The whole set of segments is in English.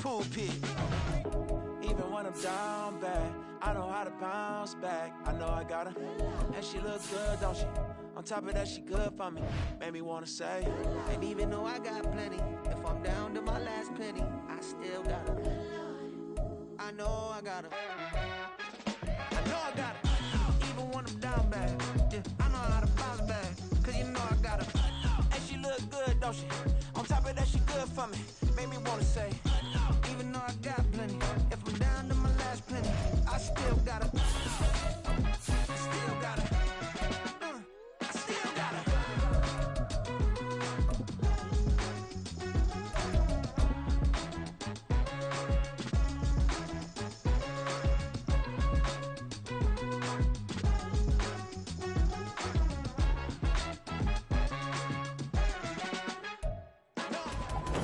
pool pit. Even when I'm down bad, I know how to bounce back. I know I got her, and she looks good, don't she? On top of that, she good for me. Made me wanna say, and even though I got plenty, if I'm down to my last penny, I still got her. I know I got her. I know I got her. Even when I'm down bad, yeah, I know how to bounce back. Cause you know I got her. And she look good, don't she? On top of that, she good for me. Made me wanna say, even though I got plenty, if I'm down to my last penny, I still got her. I still got her. I still got her.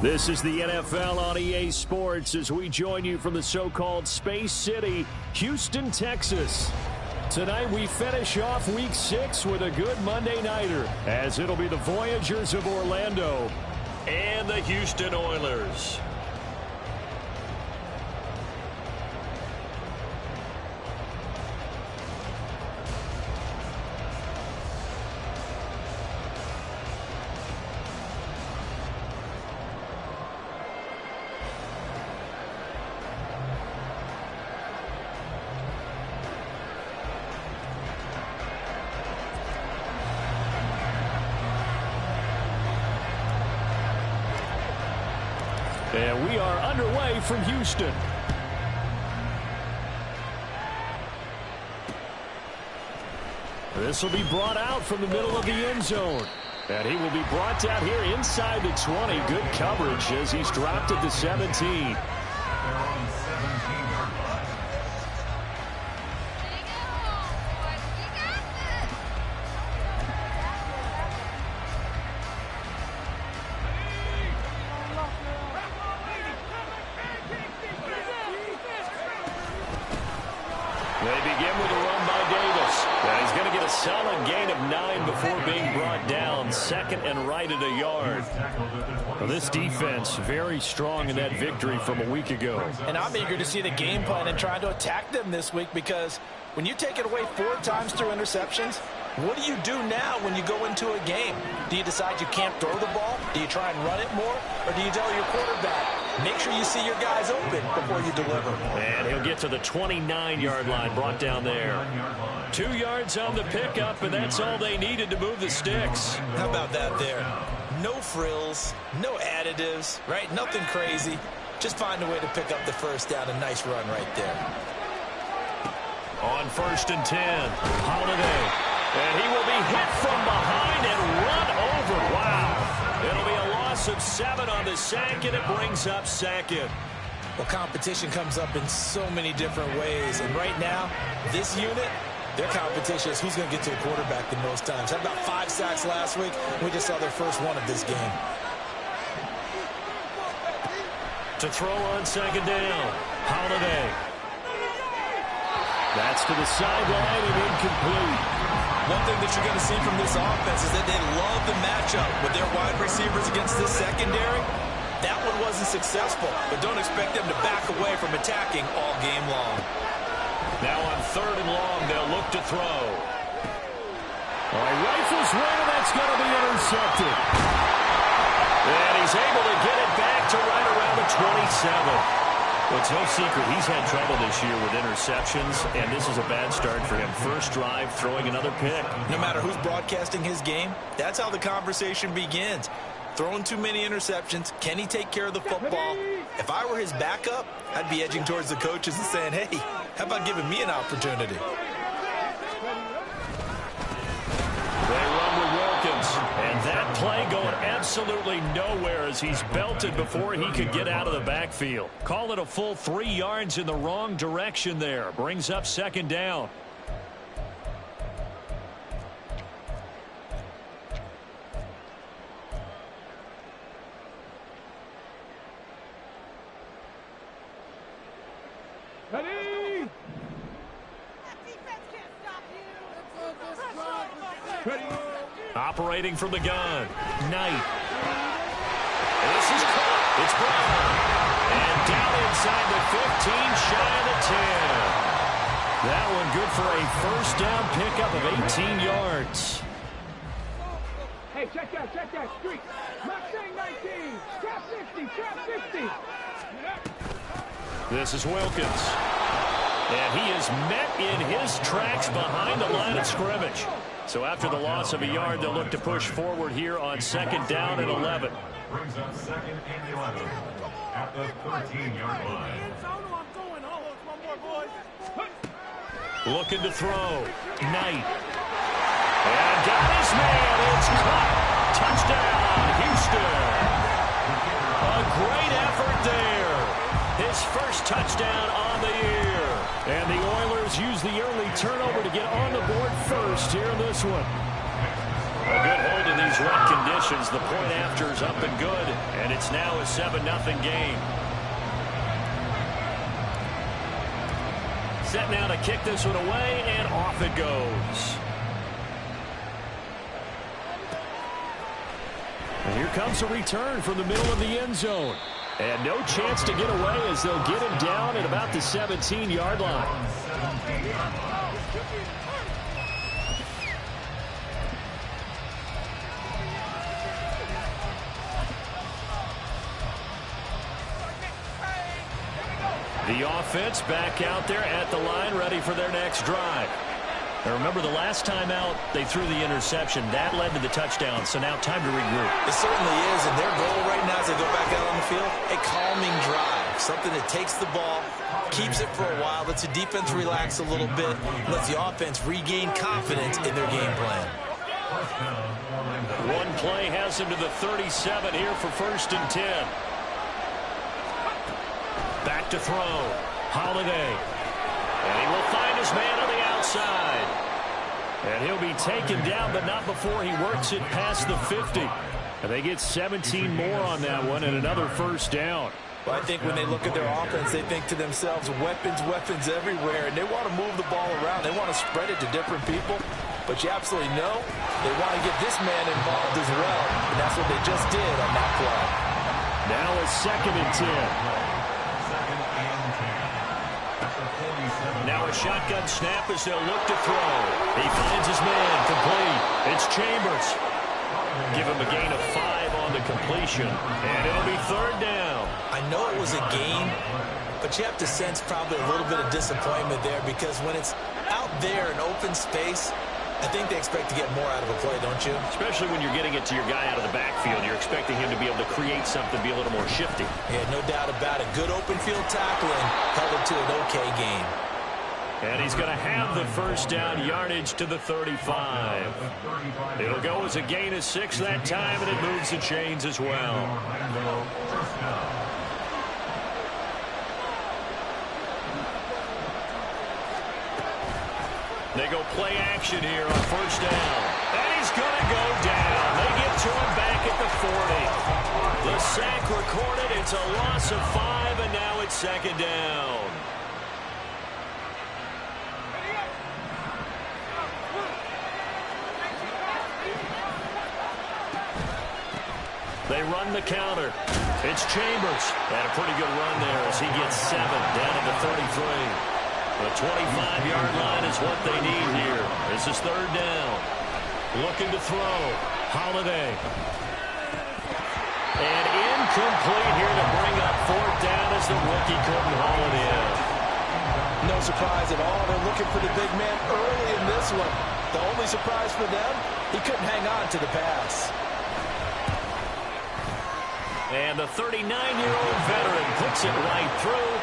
This is the NFL on EA Sports as we join you from the so-called Space City, Houston, Texas. Tonight we finish off Week 6 with a good Monday nighter, as it'll be the Voyagers of Orlando and the Houston Oilers. And we are underway from Houston. This will be brought out from the middle of the end zone. And he will be brought down here inside the 20. Good coverage as he's dropped at the 17. They begin with a run by Davis. And he's going to get a solid gain of 9 before being brought down. Second and right at a yard. Well, this defense very strong in that victory from a week ago. And I'm eager to see the game plan and try to attack them this week, because when you take it away 4 times through interceptions, what do you do now when you go into a game? Do you decide you can't throw the ball? Do you try and run it more? Or do you tell your quarterback, make sure you see your guys open before you deliver? And he'll get to the 29-yard line, brought down there. 2 yards on the pickup, and that's all they needed to move the sticks. How about that there? No frills, no additives, right? Nothing crazy. Just find a way to pick up the first down. A nice run right there. On 1st and 10, Holiday. And he will be hit from behind and run over. Wow. It'll be a loss of 7 on the sack, and it brings up 2nd. Well, competition comes up in so many different ways. And right now, this unit, their competition is who's going to get to the quarterback the most times. Had about 5 sacks last week. We just saw their first one of this game. To throw on 2nd down, Holiday. That's to the sideline and incomplete. One thing that you're going to see from this offense is that they love the matchup with their wide receivers against this secondary. That one wasn't successful, but don't expect them to back away from attacking all game long. Now on 3rd and long, they'll look to throw. All right, rifles right, and that's going to be intercepted. And he's able to get it back to right around the 27. Well, it's no secret he's had trouble this year with interceptions, and this is a bad start for him. First drive, throwing another pick. No matter who's broadcasting his game, that's how the conversation begins. Throwing too many interceptions, can he take care of the football? If I were his backup, I'd be edging towards the coaches and saying, hey, how about giving me an opportunity? They run with Wilkins, and that play going absolutely nowhere as he's belted before he could get out of the backfield. Call it a full 3 yards in the wrong direction there. Brings up 2nd down. Ready? Ready? Operating from the gun, Knight. This is caught. It's Brown. And down inside the 15, shy of the 10. That one good for a first down pickup of 18 yards. Hey, check that, street. Mustang 19, trap 50. This is Wilkins. And he is met in his tracks behind the line of scrimmage. So after the loss of a yard, they'll look to push forward here on second down and 11. Brings up second and 11 at the 13-yard line. Looking to throw. Knight. And got his man. It's caught. Touchdown, Houston. A great effort there. His first touchdown on the year. And the Oilers use the early turnover to get on the board first here in this one. A good hold in these wet conditions. The point after is up and good. And it's now a 7-0 game. Set now to kick this one away, and off it goes. And here comes a return from the middle of the end zone. And no chance to get away as they'll get him down at about the 17-yard line. The offense back out there at the line, ready for their next drive. Now remember, the last time out, they threw the interception. That led to the touchdown, so now time to regroup. It certainly is, and their goal right now as they go back out on the field, a calming drive. Something that takes the ball, keeps it for a while, lets the defense relax a little bit, lets the offense regain confidence in their game plan. One play has him to the 37 here for 1st and 10. Back to throw. Holiday. And he will find his man on the outside. And he'll be taken down, but not before he works it past the 50. And they get 17 more on that one and another first down. Well, I think when they look at their offense, they think to themselves, weapons everywhere, and they want to move the ball around. They want to spread it to different people. But you absolutely know they want to get this man involved as well. And that's what they just did on that play. Now it's 2nd and 10. Now a shotgun snap as they'll look to throw. He finds his man, complete. It's Chambers. Give him a gain of 5 on the completion, and it'll be 3rd down. I know it was a gain, but you have to sense probably a little bit of disappointment there because when it's out there in open space, I think they expect to get more out of a play, don't you? Especially when you're getting it to your guy out of the backfield. You're expecting him to be able to create something, be a little more shifty. Yeah, no doubt about it. Good open field tackling held it to an okay game. And he's going to have the first down yardage to the 35. It'll go as a gain of 6 that time, and it moves the chains as well. They go play action here on 1st down. And he's going to go down. They get to him back at the 40. The sack recorded. It's a loss of 5, and now it's 2nd down. They run the counter. It's Chambers. Had a pretty good run there as he gets 7 down to the 33. The 25-yard line is what they need here. This is 3rd down. Looking to throw. Holiday. And incomplete here to bring up 4th down as the rookie couldn't haul it in. No surprise at all. They're looking for the big man early in this one. The only surprise for them, he couldn't hang on to the pass. And the 39-year-old veteran puts it right through.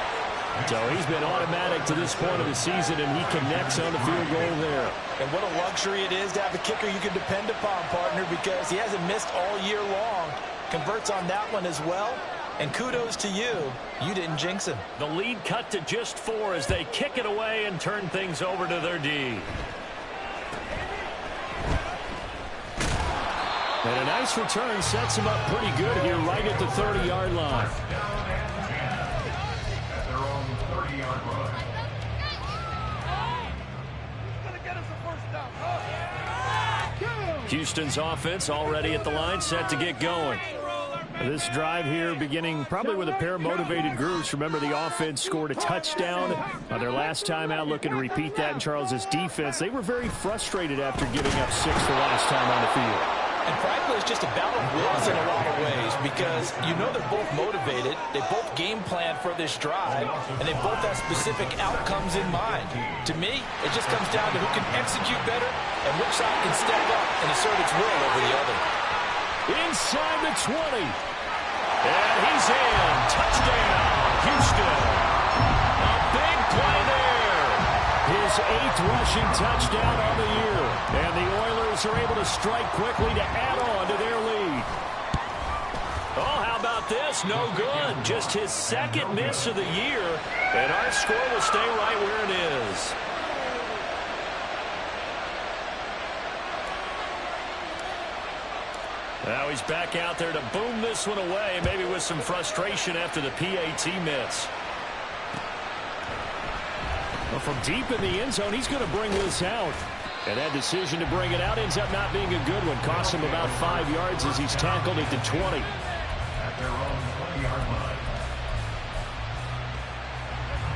So he's been automatic to this point of the season, and he connects on the field goal there. And what a luxury it is to have a kicker you can depend upon, partner, because he hasn't missed all year long. Converts on that one as well. And kudos to you. You didn't jinx him. The lead cut to just 4 as they kick it away and turn things over to their D. And a nice return sets him up pretty good here right at the 30-yard line. Houston's offense already at the line, set to get going. This drive here beginning probably with a pair of motivated groups. Remember, the offense scored a touchdown their last time out, looking to repeat that in Charles's defense. They were very frustrated after giving up 6 the last time on the field. And frankly, it's just a battle of wills in a lot of ways because you know they're both motivated. They both game plan for this drive, and they both have specific outcomes in mind. To me, it just comes down to who can execute better and which side can step up and assert its will over the other. Inside the 20. And he's in. Touchdown, Houston. A big play there. His 8th rushing touchdown on the year. And the Oilers are able to strike quickly to add on to their lead. Oh, how about this? No good. Just his 2nd miss of the year. And our score will stay right where it is. Now he's back out there to boom this one away, maybe with some frustration after the PAT miss. Well, from deep in the end zone, he's going to bring this out. And that decision to bring it out ends up not being a good one. Costs him about 5 yards as he's tackled at the 20. At their own 20-yard line.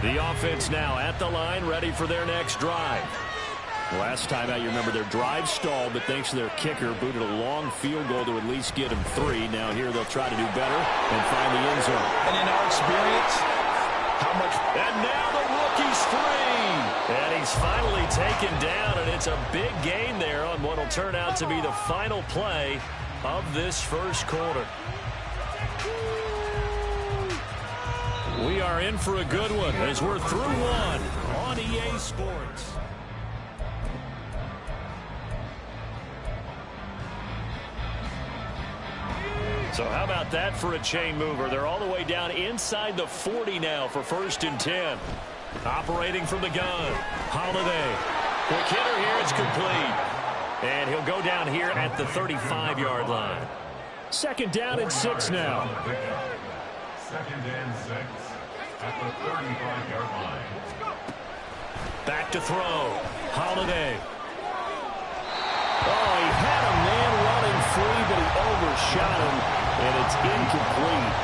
The offense now at the line, ready for their next drive. Last time out, you remember their drive stalled, but thanks to their kicker, booted a long field goal to at least get them 3. Now here they'll try to do better and find the end zone. And in our experience, how much... And now the rookie's free. And he's finally taken down, and it's a big gain there on what will turn out to be the final play of this first quarter. We are in for a good one as we're through one on EA Sports. So how about that for a chain mover? They're all the way down inside the 40 now for 1st and 10. Operating from the gun. Holiday. Quick hitter here. It's complete. And he'll go down here at the 35-yard line. 2nd down and 6 now. 2nd and 6 at the 35-yard line. Back to throw. Holiday. Oh, he had a man running free, but he overshot him, and it's incomplete.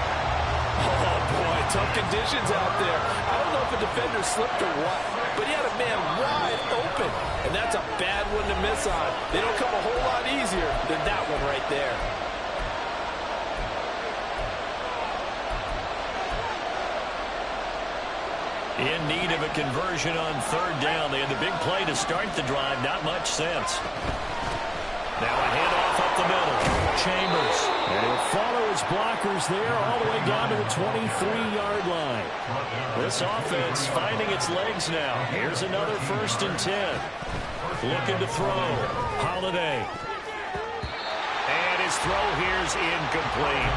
Oh, boy, tough conditions out there. I don't know if a defender slipped or what, but he had a man wide open, and that's a bad one to miss on. They don't come a whole lot easier than that one right there. In need of a conversion on 3rd down. They had the big play to start the drive. Not much sense. Now a handoff up the middle. Chambers. And he'll follow his blockers there all the way down to the 23-yard line. This offense finding its legs now. Here's another 1st and 10. Looking to throw. Holiday. And his throw here's incomplete.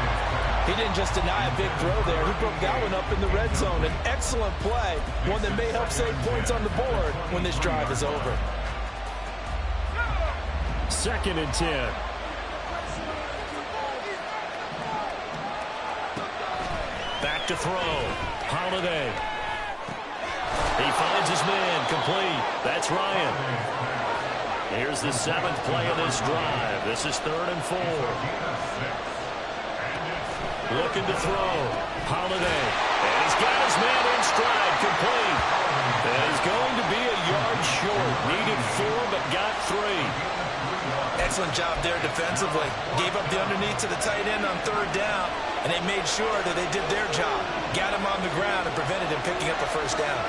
He didn't just deny a big throw there. He broke that one up in the red zone. An excellent play. One that may help save points on the board when this drive is over. 2nd and 10. Back to throw. Holiday. He finds his man. Complete. That's Ryan. Here's the 7th play of this drive. This is 3rd and 4. Looking to throw. Holiday. And he's got his man in stride. Complete. And he's going to be a yard short. Needed 4, but got 3. Excellent job there defensively. Gave up the underneath to the tight end on 3rd down, and they made sure that they did their job. Got him on the ground and prevented him picking up a 1st down.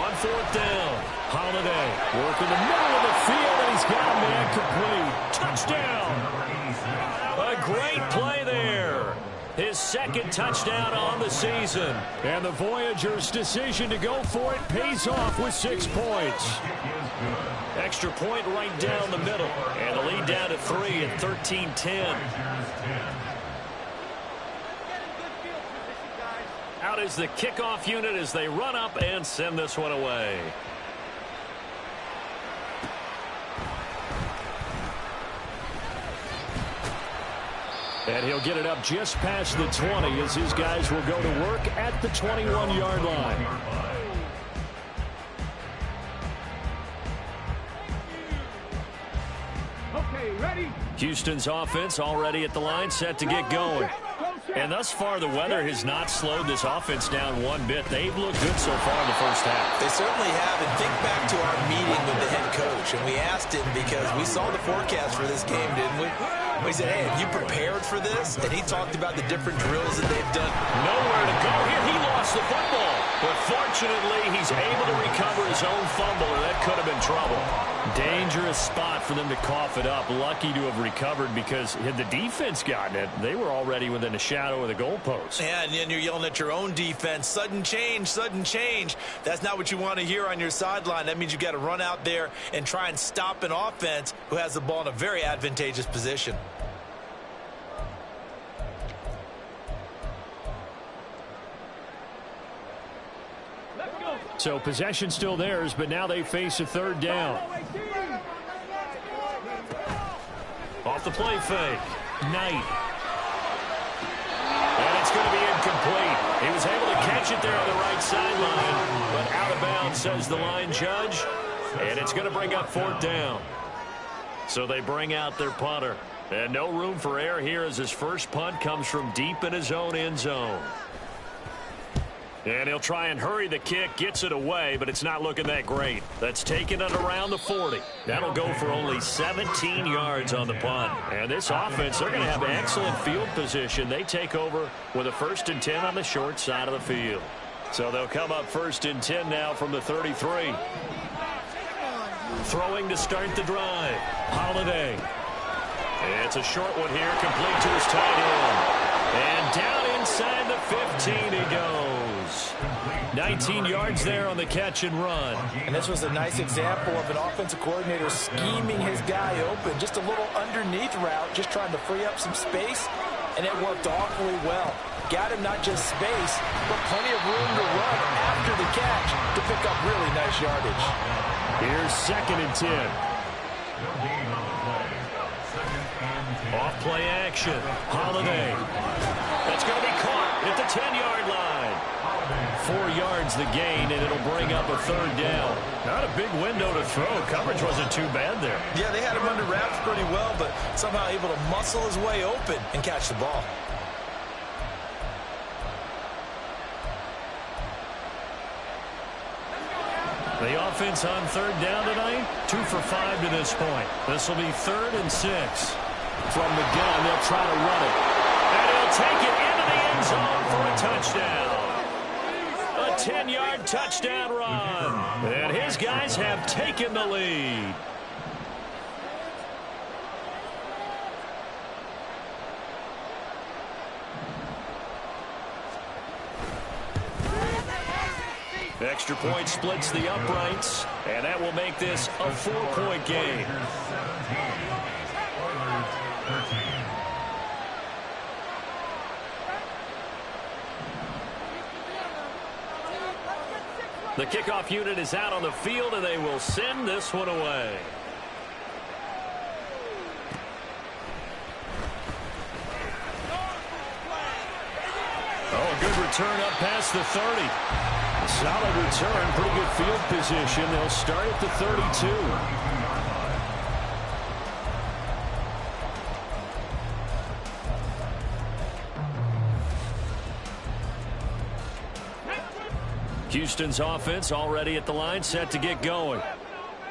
On 4th down, Holiday working the middle of the field, and he's got a man complete. Touchdown! A great play there. His 2nd touchdown on the season. And the Voyagers' decision to go for it pays off with 6 points. Extra point right down the middle. And the lead down to 3 at 13-10. Out is the kickoff unit as they run up and send this one away. And he'll get it up just past the 20 as his guys will go to work at the 21-yard line. Okay, Houston's offense already at the line, set to get going. And thus far, the weather has not slowed this offense down one bit. They've looked good so far in the first half. They certainly have. And think back to our meeting with the head coach. And we asked him because we saw the forecast for this game, didn't we? We said, hey, have you prepared for this? And he talked about the different drills that they've done. Nowhere to go here. He lost the football. But fortunately, he's able to recover his own fumble, or that could have been trouble. Dangerous spot for them to cough it up. Lucky to have recovered, because had the defense gotten it, they were already within a shadow of the goalpost. Yeah, and then you're yelling at your own defense. Sudden change, sudden change. That's not what you want to hear on your sideline. That means you've got to run out there and try and stop an offense who has the ball in a very advantageous position. So possession still theirs, but now they face a third down. Off the play fake. Knight. And it's going to be incomplete. He was able to catch it there on the right sideline, but out of bounds, says the line judge. And it's going to bring up fourth down. So they bring out their punter. And no room for error here as his first punt comes from deep in his own end zone. And he'll try and hurry the kick, gets it away, but it's not looking that great. That's taking it around the 40. That'll go for only 17 yards on the punt. And this offense, they're going to have excellent field position. They take over with a 1st and 10 on the short side of the field. So they'll come up 1st and 10 now from the 33. Throwing to start the drive. Holiday. It's a short one here, complete to his tight end. And down inside the 15 he goes. 19 yards there on the catch and run. And this was a nice example of an offensive coordinator scheming his guy open. Just a little underneath route, just trying to free up some space, and it worked awfully well. Got him not just space, but plenty of room to run after the catch to pick up really nice yardage. Here's 2nd and 10. Off play action. Holiday. That's going to be caught at the 10-yard line. 4 yards the gain, and it'll bring up a third down. Not a big window to throw. Coverage wasn't too bad there. Yeah, they had him under wraps pretty well, but somehow able to muscle his way open and catch the ball. The offense on third down tonight, 2 for 5 to this point. This will be 3rd and 6. From the gun, they'll try to run it. And he'll take it into the end zone for a touchdown. A 10-yard touchdown run. And his guys have taken the lead. Extra point splits the uprights, and that will make this a 4-point game. The kickoff unit is out on the field, and they will send this one away. Oh, a good return up past the 30. Solid return, pretty good field position. They'll start at the 32. Houston's offense already at the line, set to get going.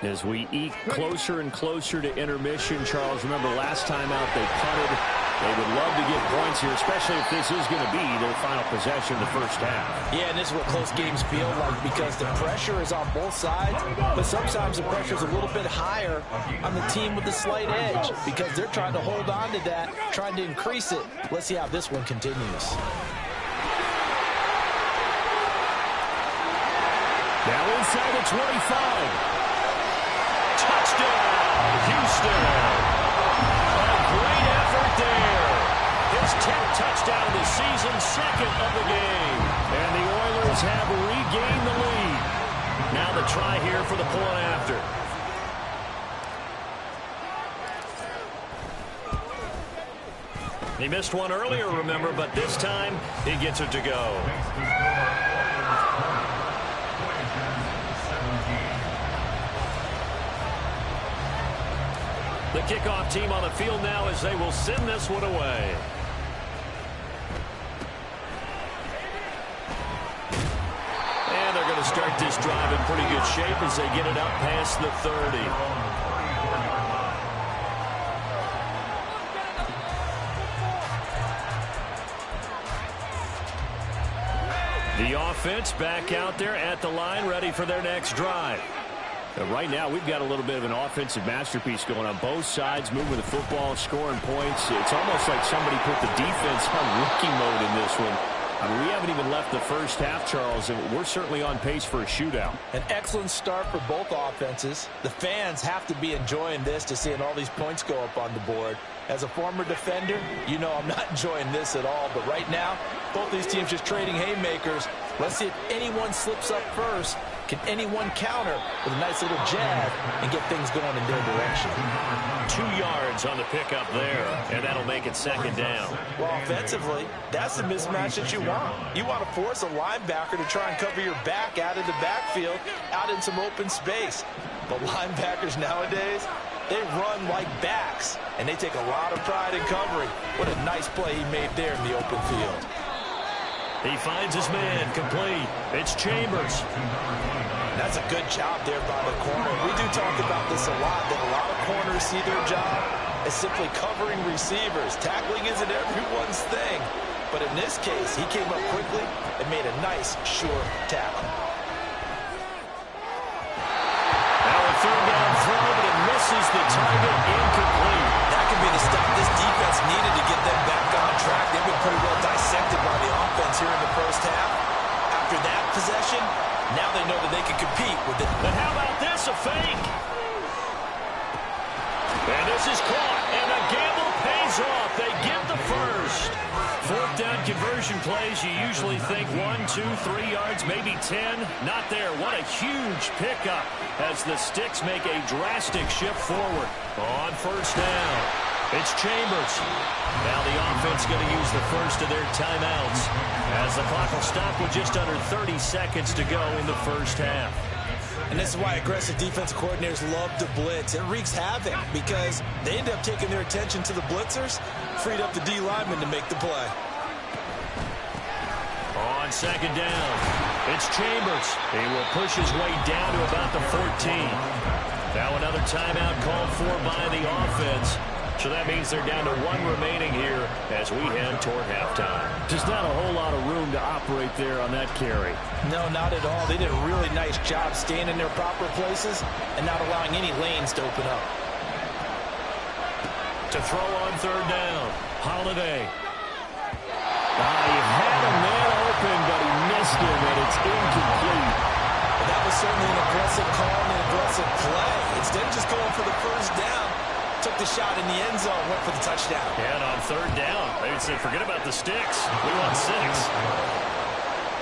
As we eke closer and closer to intermission, Charles, remember last time out they punted. They would love to get points here, especially if this is going to be their final possession of the first half. Yeah, and this is what close games feel like, because the pressure is on both sides, but sometimes the pressure is a little bit higher on the team with the slight edge, because they're trying to hold on to that, trying to increase it. Let's see how this one continues. Now inside the 25. Touchdown, Houston. A great effort there. His 10th touchdown of the season, 2nd of the game. And the Oilers have regained the lead. Now the try here for the point after. He missed one earlier, remember, but this time he gets it to go. The kickoff team on the field now as they will send this one away. And they're going to start this drive in pretty good shape as they get it up past the 30. The offense back out there at the line, ready for their next drive. Right now, we've got a little bit of an offensive masterpiece going on both sides, moving the football, scoring points. It's almost like somebody put the defense on rookie mode in this one. I mean, we haven't even left the first half, Charles, and we're certainly on pace for a shootout. An excellent start for both offenses. The fans have to be enjoying this to seeing all these points go up on the board. As a former defender, you know I'm not enjoying this at all. But right now, both these teams just trading haymakers. Let's see if anyone slips up first. Can anyone counter with a nice little jab and get things going in their direction? 2 yards on the pickup there, and that'll make it second down. Well, offensively, that's the mismatch that you want. You want to force a linebacker to try and cover your back out of the backfield, out in some open space. But linebackers nowadays, they run like backs, and they take a lot of pride in covering. What a nice play he made there in the open field. He finds his man, complete. It's Chambers. That's a good job there by the corner. We do talk about this a lot, that a lot of corners see their job as simply covering receivers. Tackling isn't everyone's thing. But in this case, he came up quickly and made a nice, sure tackle. Now a third down throw, but it misses the target, incomplete. That could be the stop this defense needed to get them back on track. They've been pretty well dissected by the offense here in the first half. After that possession, now they know that they can compete with it. But how about this, a fake? And this is caught, and the gamble pays off. They get the first. Fourth down conversion plays, you usually think 1, 2, 3 yards, maybe 10. Not there. What a huge pickup as the Sticks make a drastic shift forward. On first down, it's Chambers. Now the offense going to use the first of their timeouts as the clock will stop with just under 30 seconds to go in the first half. And this is why aggressive defensive coordinators love to blitz. It wreaks havoc because they end up taking their attention to the blitzers, freed up the D lineman to make the play. On second down, it's Chambers. He will push his way down to about the 14. Now another timeout called for by the offense. So that means they're down to 1 remaining here as we head toward halftime. Just not a whole lot of room to operate there on that carry. No, not at all. They did a really nice job staying in their proper places and not allowing any lanes to open up. To throw on third down, Holiday. He had a man open, but he missed him, and it's incomplete. Well, that was certainly an aggressive call and an aggressive play. Instead of just going for the first down, took the shot in the end zone, went for the touchdown. And on third down, they said, forget about the sticks. We want 6.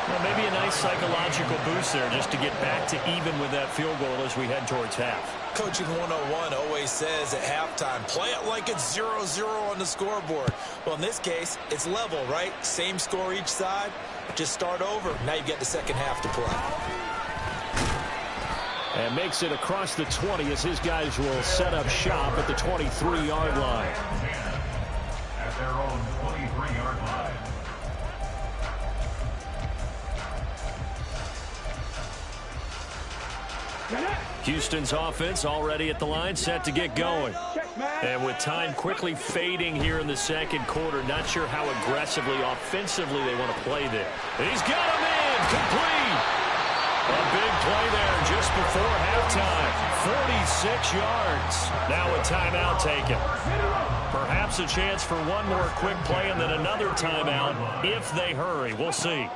Well, maybe a nice psychological boost there just to get back to even with that field goal as we head towards half. Coaching 101 always says at halftime, play it like it's 0-0 on the scoreboard. Well, in this case, it's level, right? Same score each side. Just start over. Now you get the second half to play. And makes it across the 20 as his guys will set up shop at the 23-yard line. At their own 23-yard line. Houston's offense already at the line, set to get going. And with time quickly fading here in the second quarter, not sure how aggressively, offensively they want to play there. He's got him in, complete. A big play there just before halftime. 46 yards. Now a timeout taken. Perhaps a chance for one more quick play and then another timeout if they hurry. We'll see.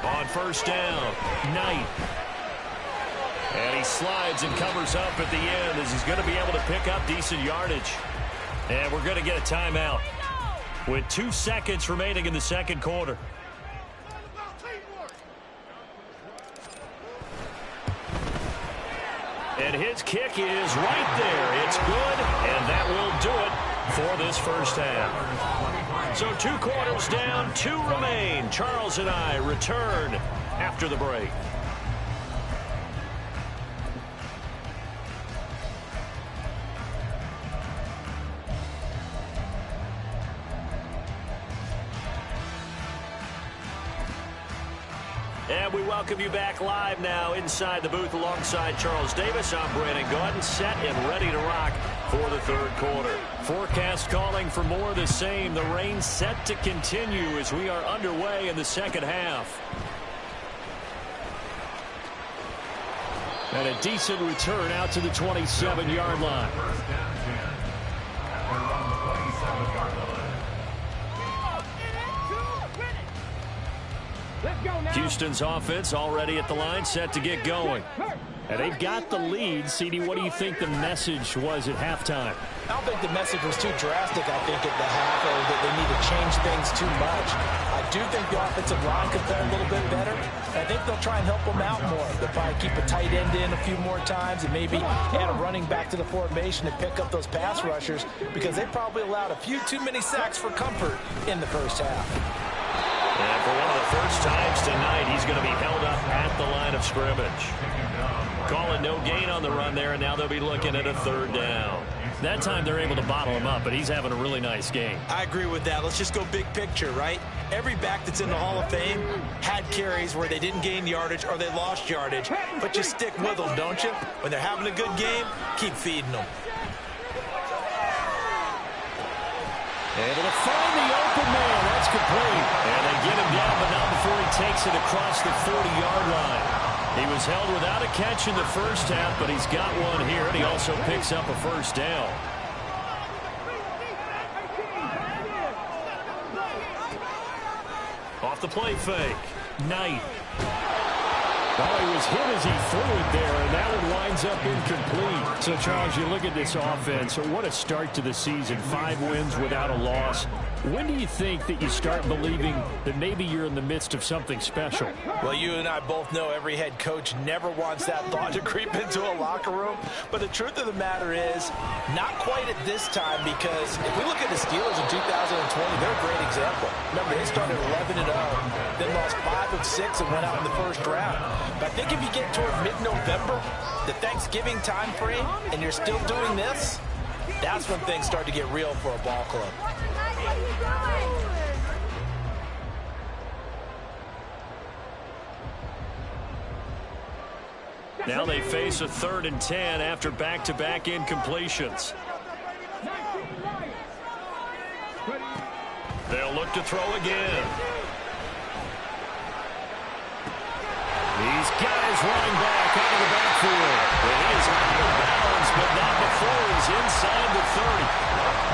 On first down, Knight. And he slides and covers up at the end as he's going to be able to pick up decent yardage. And we're going to get a timeout with 2 seconds remaining in the second quarter. And his kick is right there. It's good, and that will do it for this first half. So 2 quarters down, 2 remain. Charles and I return after the break. And we welcome you back live now inside the booth alongside Charles Davis. I'm Brandon Gaudin, set and ready to rock for the third quarter. Forecast calling for more of the same. The rain set to continue as we are underway in the second half. And a decent return out to the 27-yard line. Houston's offense already at the line, set to get going. And they've got the lead. CD, what do you think the message was at halftime? I don't think the message was too drastic, I think, at the half, or that they need to change things too much. I do think the offensive line could play a little bit better. I think they'll try and help them out more. They'll probably keep a tight end in a few more times and maybe add a running back to the formation to pick up those pass rushers, because they probably allowed a few too many sacks for comfort in the first half. And for one of the first times tonight, he's going to be held up at the line of scrimmage. Calling no gain on the run there, and now they'll be looking at a third down. That time they're able to bottle him up, but he's having a really nice game. I agree with that. Let's just go big picture, right? Every back that's in the Hall of Fame had carries where they didn't gain yardage or they lost yardage, but you stick with them, don't you? When they're having a good game, keep feeding them. Able to find the open man. That's complete. And they get him down, but not before he takes it across the 40-yard line. He was held without a catch in the first half, but he's got one here, and he also picks up a first down. Off the play fake. Knight. Well, he was hit as he threw it there, and that one winds up incomplete. So, Charles, you look at this offense. What a start to the season. 5 wins without a loss. When do you think that you start believing that maybe you're in the midst of something special? Well, you and I both know every head coach never wants that thought to creep into a locker room. But the truth of the matter is, not quite at this time, because if we look at the Steelers in 2020, they're a great example. Remember, they started 11-0, then lost 5 of 6 and went out in the first round. But I think if you get toward mid-November, the Thanksgiving time frame, and you're still doing this, that's when things start to get real for a ball club. Now they face a 3rd and 10 after back-to-back incompletions. They'll look to throw again. He's got his running back out of the backfield. It is out of bounds, but not before he's inside the 30.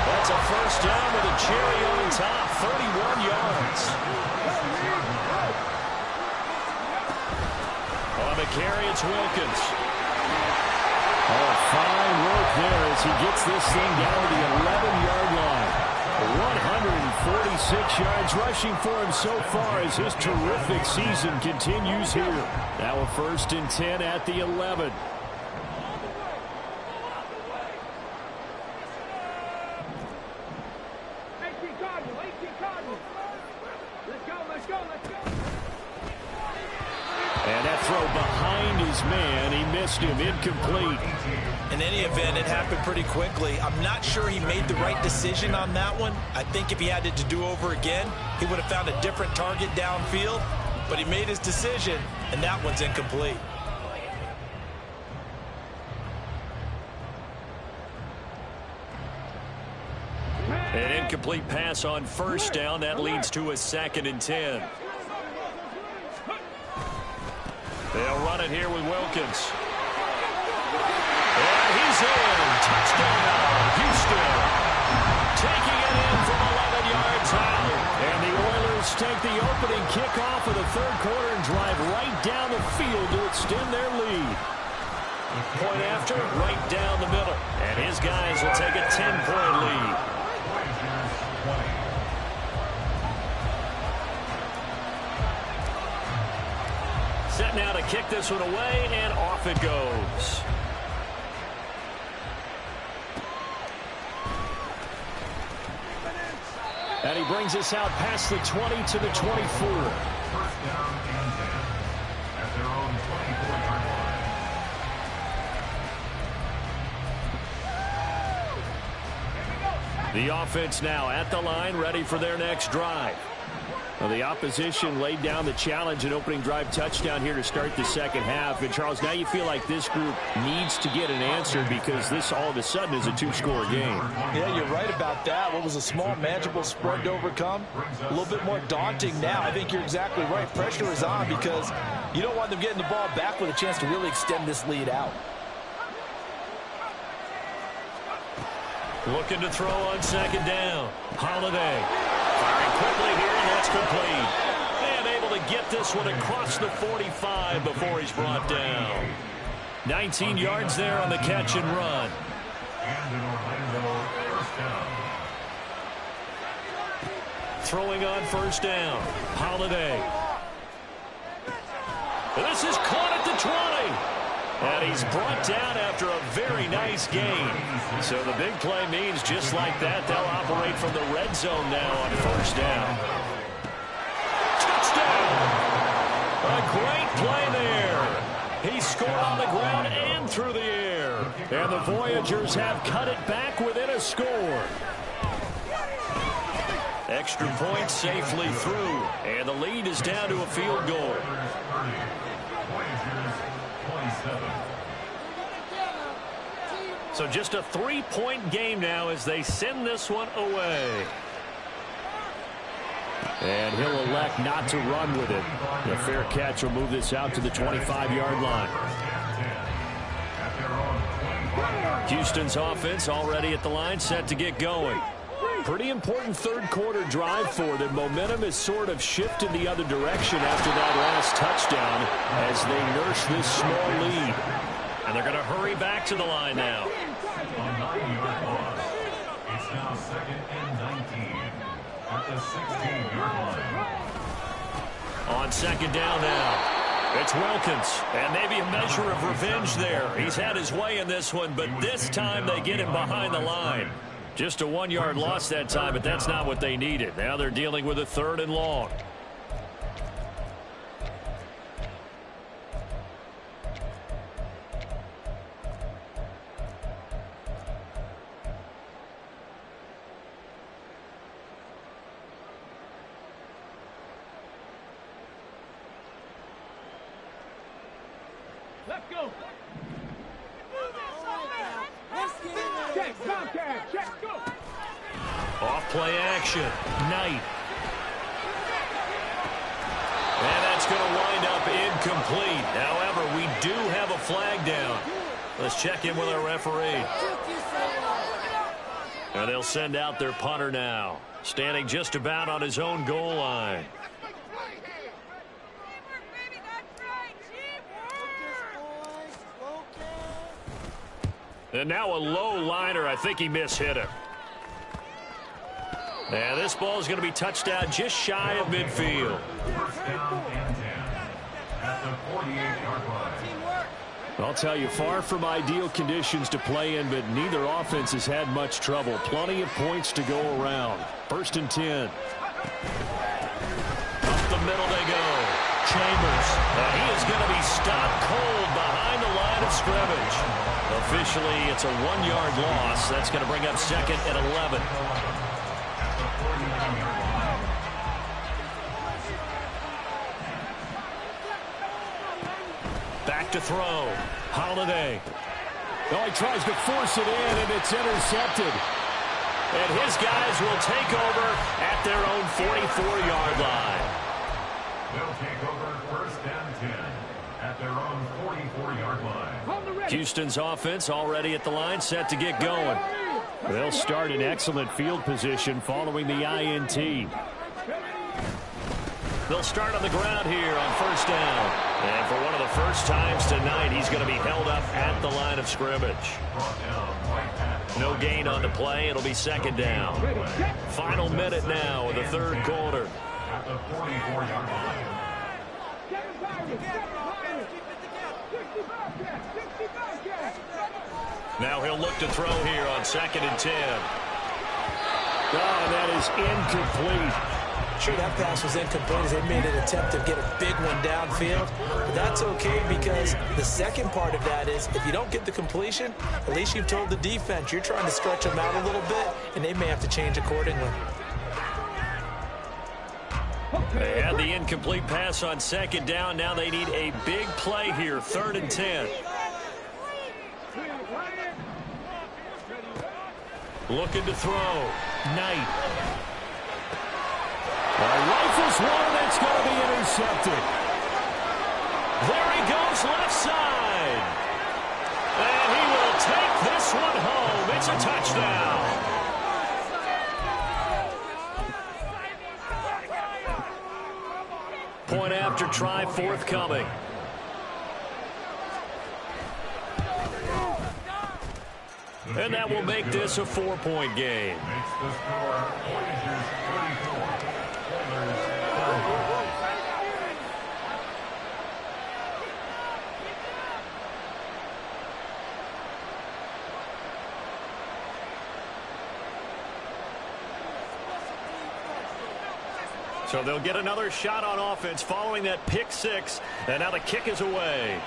That's a first down with a cherry on top, 31 yards. On the carry, it's Wilkins. Oh, fine work there as he gets this thing down to the 11-yard line. 146 yards rushing for him so far as his terrific season continues here. Now a 1st and 10 at the 11. And that throw behind his man, he missed him, incomplete. In any event, it happened pretty quickly. I'm not sure he made the right decision on that one. I think if he had it to do over again, he would have found a different target downfield. But he made his decision, and that one's incomplete. An incomplete pass on first down. That leads to a 2nd and 10. They'll run it here with Wilkins. And he's in. Touchdown, Houston. Taking it in from 11 yards out. And the Oilers take the opening kickoff of the third quarter and drive right down the field to extend their lead. Point after, right down the middle. And his guys will take a 10-point lead. Set now to kick this one away, and off it goes. And he brings us out past the 20 to the 24. First down and 10 at their own 24-yard line. The offense now at the line, ready for their next drive. Well, the opposition laid down the challenge and opening drive touchdown here to start the second half. And, Charles, now you feel like this group needs to get an answer because this all of a sudden is a two-score game. Yeah, you're right about that. What was a small, manageable spread to overcome? A little bit more daunting now. I think you're exactly right. Pressure is on because you don't want them getting the ball back with a chance to really extend this lead out. Looking to throw on second down. Holiday firing quickly here, and that's complete. And able to get this one across the 45 before he's brought down. 19 yards there on the catch and run. And an Orlando first down. Throwing on first down. Holiday. This is caught at the 20. And he's brought down after a very nice gain. So the big play means just like that, they'll operate from the red zone now on first down. Touchdown! A great play there. He scored on the ground and through the air. And the Voyagers have cut it back within a score. Extra point safely through. And the lead is down to a field goal. So just a 3-point game now as they send this one away. And he'll elect not to run with it. The fair catch will move this out to the 25-yard line. Houston's offense already at the line, set to get going. Pretty important third-quarter drive for them. Momentum has sort of shifted the other direction after that last touchdown as they nurse this small lead. And they're going to hurry back to the line now. A 9-yard loss. It's now 2nd and 19 at the 16-yard line. On second down now, it's Wilkins. And maybe a measure of revenge there. He's had his way in this one, but this time they get him behind the line. Just a 1-yard loss that time, but that's not what they needed. Now they're dealing with a 3rd and long. Let's go. Check, contact, check, go. Off play action. Knight. And that's going to wind up incomplete. However, we do have a flag down. Let's check in with our referee. And they'll send out their punter now. Standing just about on his own goal line. And now a low liner. I think he mishit him. And this ball is going to be touched out just shy of midfield. First down and 10 at the 48-yard line. I'll tell you, far from ideal conditions to play in, but neither offense has had much trouble. Plenty of points to go around. 1st and 10. Up the middle they go. Chambers. He is going to be stopped cold behind the line of scrimmage. Officially, it's a 1-yard loss. That's going to bring up 2nd and 11. Back to throw. Holiday. Oh, he tries to force it in, and it's intercepted. And his guys will take over at their own 44-yard line. They'll take over 1st and 10 at their own 44-yard line. Houston's offense already at the line, set to get going. They'll start in excellent field position following the INT. They'll start on the ground here on first down. And for one of the first times tonight, he's going to be held up at the line of scrimmage. No gain on the play. It'll be 2nd down. Final minute now of the 3rd quarter. At the 44-yard line. Now he'll look to throw here on 2nd and 10. Oh, that is incomplete. Sure, that pass was incomplete as they made an attempt to get a big one downfield. But that's okay because the second part of that is if you don't get the completion, at least you've told the defense you're trying to stretch them out a little bit, and they may have to change accordingly. They had the incomplete pass on second down. Now they need a big play here, 3rd and 10. Looking to throw. Knight. Rifles one, that's going to be intercepted. There he goes, left side. And he will take this one home. It's a touchdown. Point after try forthcoming. And that will make this a 4-point game. Makes the score Voyagers 34, Oilers 30. So they'll get another shot on offense following that pick six. And now the kick is away.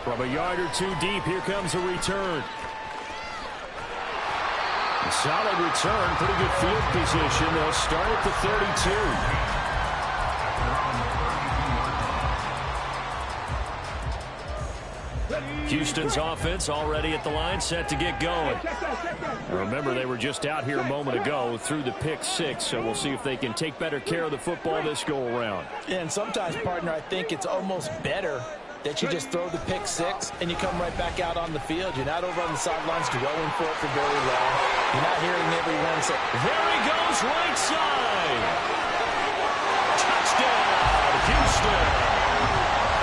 From a yard or two deep, here comes a return. A solid return, pretty good field position. They'll start at the 32. Houston's offense already at the line, set to get going. Now remember, they were just out here a moment ago through the pick six, so we'll see if they can take better care of the football this go-around. Yeah, and sometimes, partner, I think it's almost better that you just throw the pick six and you come right back out on the field. You're not over on the sidelines dwelling for it for very long. You're not hearing everyone say, there he goes, right side. Touchdown, Houston.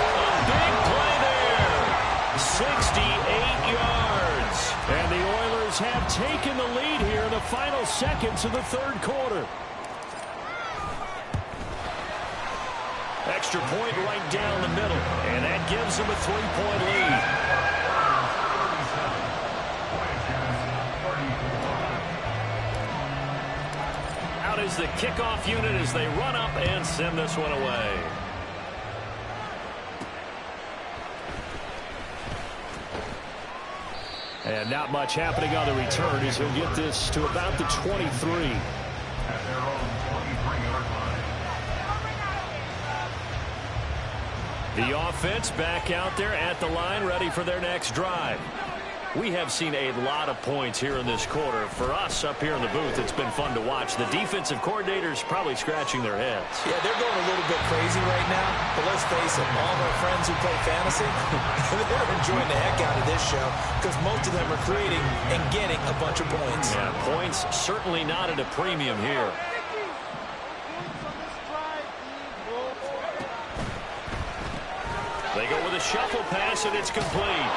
A big play there. 68 yards. And the Oilers have taken the lead here in the final seconds of the third quarter. Extra point right down the middle, and that gives them a 3-point lead. Out is the kickoff unit as they run up and send this one away. And not much happening on the return as he'll get this to about the 23. At their own 23-yard line. The offense back out there at the line, ready for their next drive. We have seen a lot of points here in this quarter. For us up here in the booth, it's been fun to watch. The defensive coordinators probably scratching their heads. yeah, they're going a little bit crazy right now. But let's face it, all of our friends who play fantasy, they're enjoying the heck out of this show because most of them are creating and getting a bunch of points. Yeah, points certainly not at a premium here. They go with a shuffle pass, and it's complete.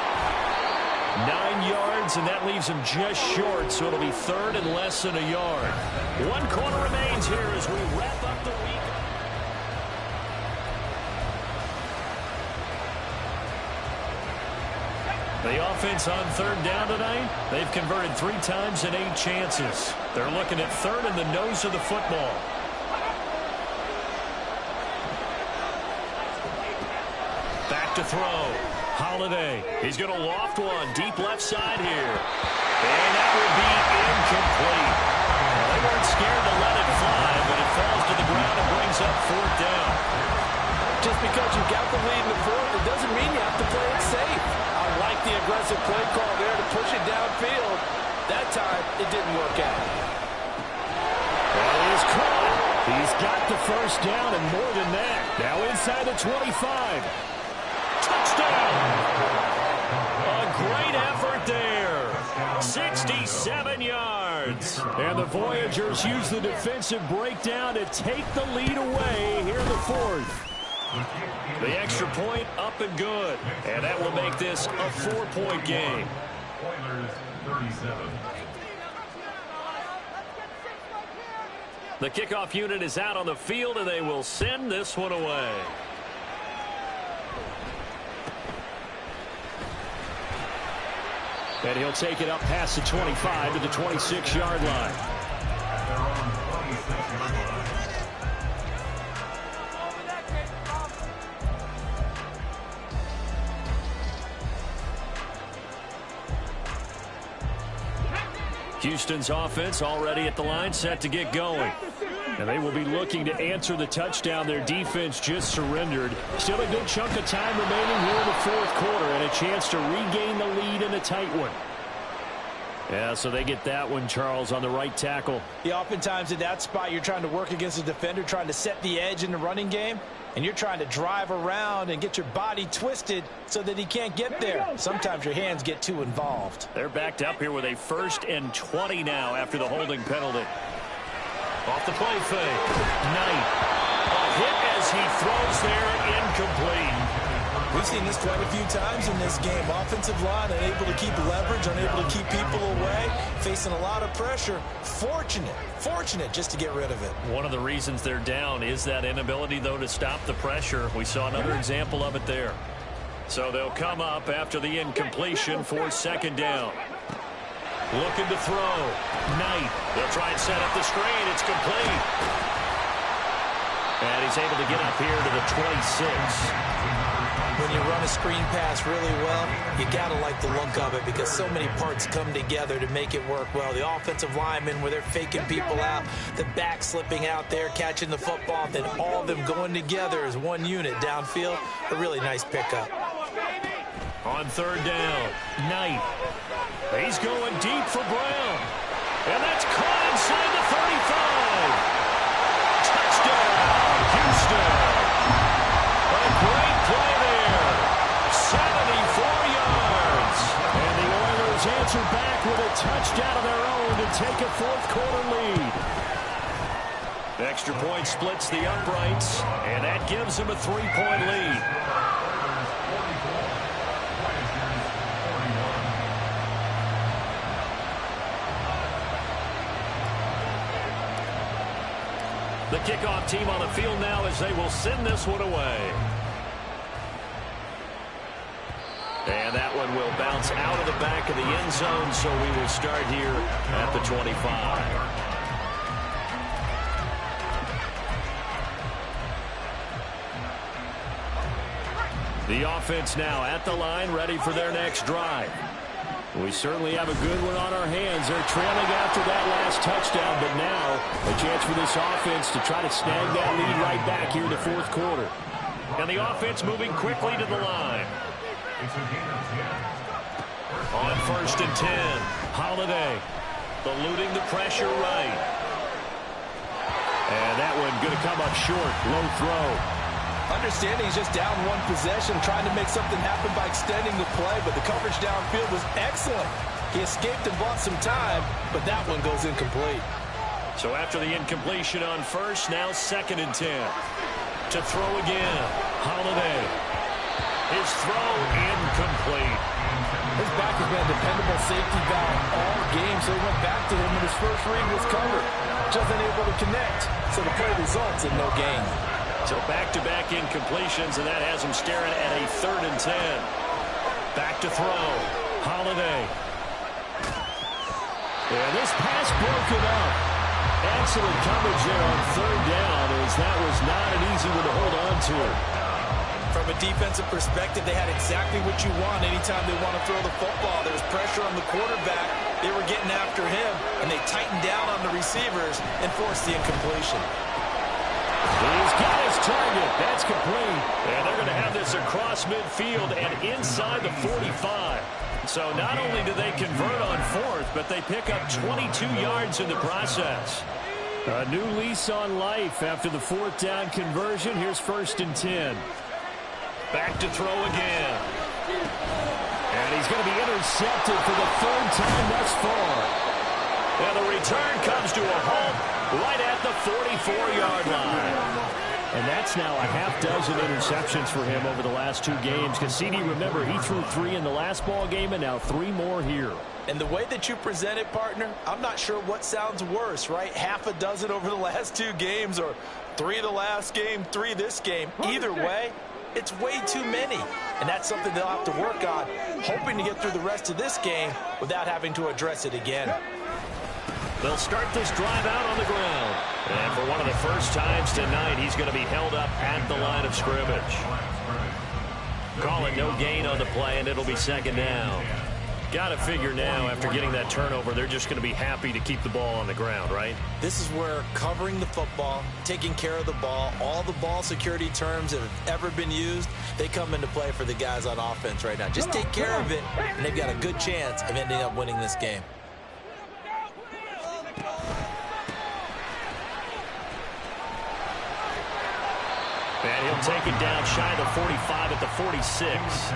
9 yards, and that leaves them just short, so it'll be third and less than a yard. 1 quarter remains here as we wrap up the week. The offense on third down tonight, they've converted 3 times in 8 chances. They're looking at third in the nose of the football. Back to throw. Holiday. He's going to loft one. Deep left side here. And that will be incomplete. Well, they weren't scared to let it fly, but it falls to the ground and brings up 4th down. Just because you got the lead in the fourth, it doesn't mean you have to play it safe. I like the aggressive play call there to push it downfield. That time, it didn't work out. Well, he's caught. He's got the first down and more than that. Now inside the 25. Touchdown! A great effort there. 67 yards. And the Voyagers use the defensive breakdown to take the lead away here in the fourth. The extra point up and good. And that will make this a 4-point game. Oilers 37. The kickoff unit is out on the field, and they will send this one away. And he'll take it up past the 25 to the 26-yard line. At their own 26-yard line. Houston's offense already at the line, set to get going. And they will be looking to answer the touchdown their defense just surrendered. Still a good chunk of time remaining here in the fourth quarter and a chance to regain the lead in a tight one. Yeah, so they get that one, Charles, on the right tackle. Yeah, oftentimes in that spot, you're trying to work against a defender, trying to set the edge in the running game, and you're trying to drive around and get your body twisted so that he can't get there. Sometimes your hands get too involved. They're backed up here with a 1st and 20 now after the holding penalty. Off the play fake. Knight. A hit as he throws there, incomplete. We've seen this quite a few times in this game. Offensive line unable to keep leverage, unable to keep people away, facing a lot of pressure. Fortunate just to get rid of it. One of the reasons they're down is that inability, though, to stop the pressure. We saw another example of it there. So they'll come up after the incompletion for 2nd down. Looking to throw. Knight. They'll try and set up the screen. It's complete. And he's able to get up here to the 26. When you run a screen pass really well, you got to like the look of it because so many parts come together to make it work well. The offensive linemen, where they're faking people out, the back slipping out there, catching the football, then all of them going together as one unit downfield. A really nice pickup. On 3rd down, Knight. He's going deep for Brown. And that's caught inside the 35. Touchdown, Houston. A great play there. 74 yards. And the Oilers answer back with a touchdown of their own to take a 4th quarter lead. Extra point splits the uprights, and that gives them a 3-point lead. The kickoff team on the field now as they will send this one away. And that one will bounce out of the back of the end zone, so we will start here at the 25. The offense now at the line, ready for their next drive. We certainly have a good one on our hands. They're trailing after that last touchdown, but now a chance for this offense to try to snag that lead right back here in the 4th quarter. And the offense moving quickly to the line. On 1st and 10, Holiday eluding the pressure right. And that one going to come up short, low throw. Understanding he's just down one possession, trying to make something happen by extending the play, but the coverage downfield was excellent. He escaped and bought some time, but that one goes incomplete. So after the incompletion on 1st, now 2nd and 10. To throw again, Holiday. His throw incomplete. His back has been a dependable safety valve all game, so he went back to him when his first read was covered. Just unable to connect, so the play results in no gain. So back-to-back incompletions, and that has him staring at a 3rd and 10. Back to throw. Holiday. And this pass broken up. Excellent coverage there on 3rd down, as that was not an easy one to hold on to. From a defensive perspective, they had exactly what you want anytime they want to throw the football. There was pressure on the quarterback. They were getting after him, and they tightened down on the receivers and forced the incompletion. He's got his target. That's complete. And they're going to have this across midfield and inside the 45. So not only do they convert on 4th, but they pick up 22 yards in the process. A new lease on life after the 4th down conversion. Here's 1st and 10. Back to throw again. And he's going to be intercepted for the 3rd time thus far. And the return comes to a halt right at the 44-yard line. And that's now a half-dozen interceptions for him over the last 2 games. Because CD, remember, he threw 3 in the last ball game and now 3 more here. And the way that you present it, partner, I'm not sure what sounds worse, right? Half a dozen over the last 2 games, or 3 the last game, 3 this game. Either way, it's way too many. And that's something they'll have to work on, hoping to get through the rest of this game without having to address it again. They'll start this drive out on the ground. And for one of the first times tonight, he's going to be held up at the line of scrimmage. Call it no gain on the play, and it'll be 2nd down. Got to figure now, after getting that turnover, they're just going to be happy to keep the ball on the ground, right? This is where covering the football, taking care of the ball, all the ball security terms that have ever been used, they come into play for the guys on offense right now. Just take care of it, and they've got a good chance of ending up winning this game. And he'll take it down shy of the 45 at the 46.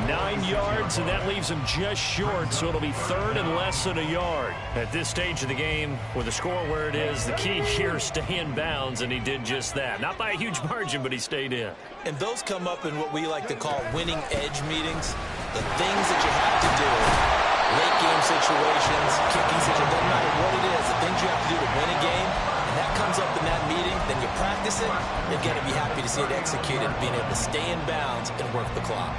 9 yards, and that leaves him just short, so it'll be third and less than a yard. At this stage of the game, with the score where it is, the key here is stay in bounds, and he did just that. Not by a huge margin, but he stayed in. And those come up in what we like to call winning edge meetings. The things that you have to do, late game situations, kicking situations, doesn't matter what it is, the things you have to do to win a game, and that comes up in that meeting, then you practice it, you've got to be happy to see it executed, being able to stay in bounds and work the clock.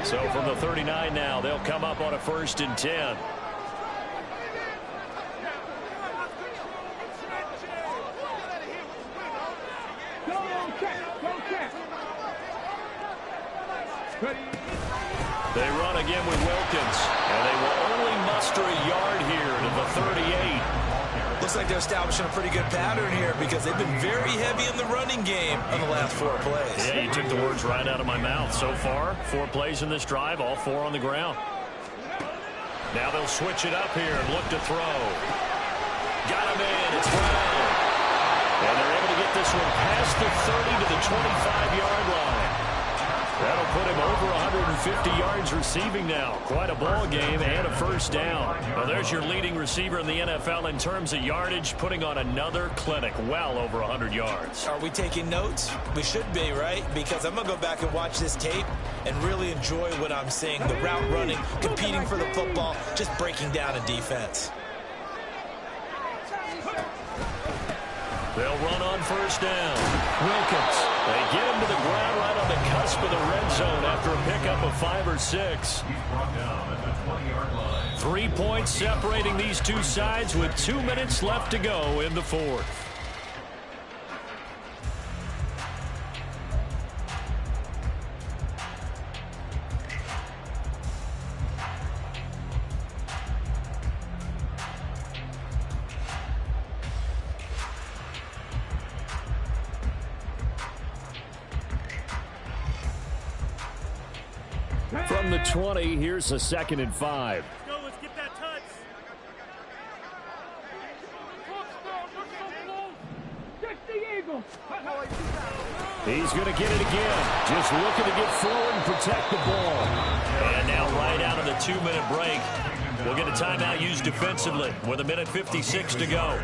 So from the 39 now, they'll come up on a 1st and 10. They run again with Wilkins, and they will only muster a yard here to the 38. Looks like they're establishing a pretty good pattern here because they've been very heavy in the running game on the last 4 plays. Yeah, you took the words right out of my mouth. So far, 4 plays in this drive, all 4 on the ground. Now they'll switch it up here and look to throw. Got him in. It's Brown. And they're able to get this one past the 30 to the 25-yard line. That'll put him over 150 yards receiving now. Quite a ball game and a 1st down. Well, there's your leading receiver in the NFL in terms of yardage, putting on another clinic, well over 100 yards. Are we taking notes? We should be, right? Because I'm going to go back and watch this tape and really enjoy what I'm seeing. The route running, competing for the football, just breaking down a defense. They'll run on 1st down. Wilkins. They get him to the ground right on the cusp of the red zone after a pickup of 5 or 6. He's brought down at the 20-yard line. 3 points separating these two sides with 2 minutes left to go in the 4th. From the 20, here's a 2nd and 5. Let's go, let's get that touch. He's going to get it again. Just looking to get forward and protect the ball. And now right out of the 2-minute break, we'll get a timeout used defensively with 1:56 to go.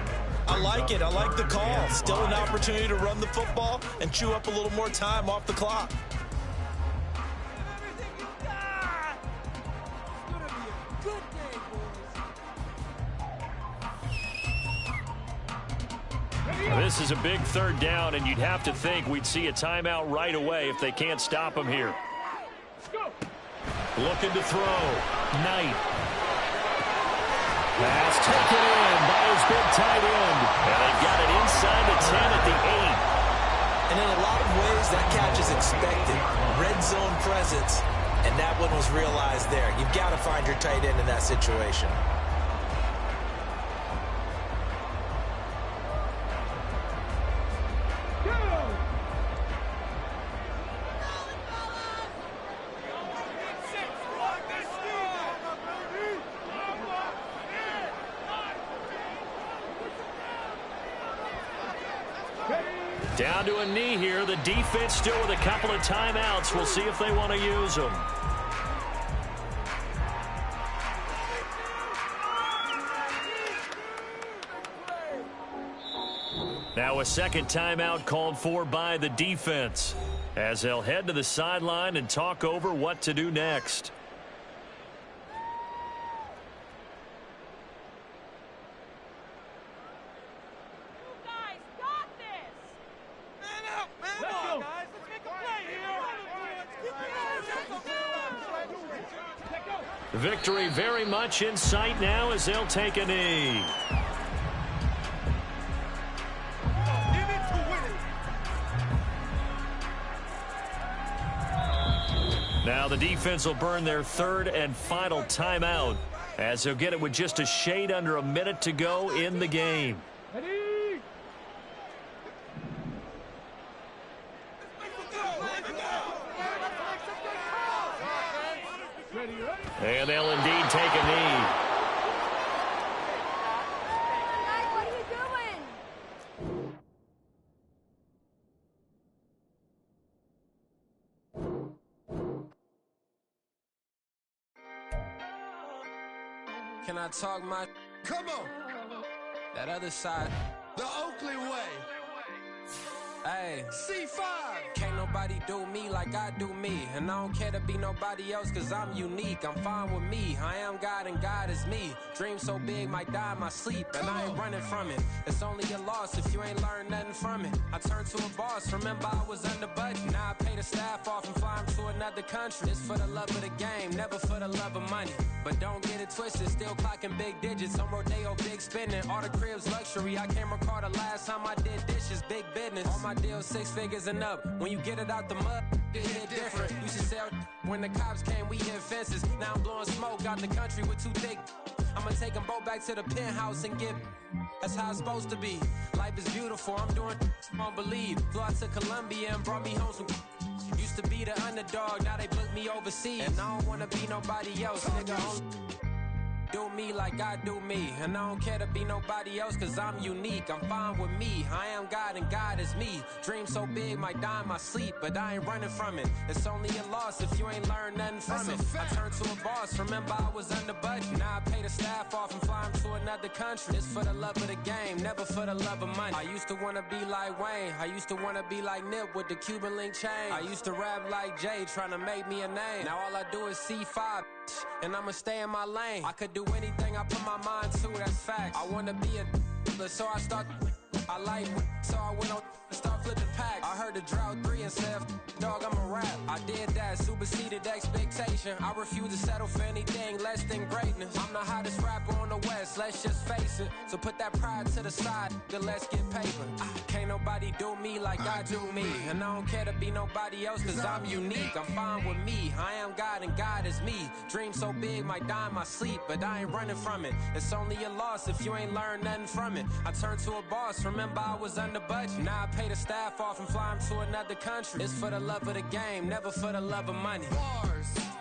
I like it. I like the call. Still an opportunity to run the football and chew up a little more time off the clock. This is a big 3rd down, and you'd have to think we'd see a timeout right away if they can't stop him here. Looking to throw. Knight. Pass taken in by his big tight end. And they've got it inside the 10 at the 8. And in a lot of ways, that catch is expected. Red zone presence, and that one was realized there. You've got to find your tight end in that situation. Down to a knee here. The defense still with a couple of timeouts. We'll see if they want to use them. Now a 2nd timeout called for by the defense as they'll head to the sideline and talk over what to do next. Victory very much in sight now as they'll take a knee. Now the defense will burn their third and final timeout as they'll get it with just a shade under a minute to go in the game. And they'll indeed take a knee. What are you doing? Can I talk my... Come on! That other side. The Oakley way. Hey. C5! Can't nobody do me like I do me. And I don't care to be nobody else cause I'm unique. I'm fine with me. I am God and God is me. Dream so big might die in my sleep. And I ain't running from it. It's only a loss if you ain't learned nothing from it. I turned to a boss. Remember I was under budget. Now I pay the staff off and fly them to another country. It's for the love of the game, never for the love of money. But don't get it twisted. Still clocking big digits. On Rodeo, big spending. All the cribs luxury. I can't recall the last time I did dishes. Big business. All my deals 6 figures and up. When you get it out the mud, it hit different. Used to sell when the cops came, we hit fences. Now I'm blowing smoke out the country with 2 thick. I'ma take them both back to the penthouse and get. That's how it's supposed to be. Life is beautiful. I'm doing I don't believe. Flew out to Colombia and brought me home some. Used to be the underdog, now they booked me overseas. And I don't wanna be nobody else, nigga. Do me like I do me. And I don't care to be nobody else cause I'm unique. I'm fine with me. I am God and God is me. Dream so big might die in my sleep, but I ain't running from it. It's only a loss if you ain't learned nothing from it. I turned to a boss. Remember I was under budget. Now I pay the staff off and fly them to another country. It's for the love of the game, never for the love of money. I used to wanna be like Wayne. I used to wanna be like Nip with the Cuban link chain. I used to rap like Jay trying to make me a name. Now all I do is C5 and I'ma stay in my lane. I could do anything I put my mind to, that's fact. I wanna be a so I start. I like so I went on and start flipping packs. I heard the drought 3 and said, dog, I'm a rap. I did that, superseded expectation. I refuse to settle for anything less than greatness. I'm the hottest rapper on the West, let's just face it. So put that pride to the side, then let's get paper. Can't nobody do me like I do me. And I don't care to be nobody else cause I'm unique. I'm fine with me. I am God and God is me. Dream so big might die in my sleep, but I ain't running from it. It's only a loss if you ain't learned nothing from it. I turned to a boss. Remember I was under budget. Now I pay the staff off and fly them to another country. It's for the love of the game, never for the love of money. Bars.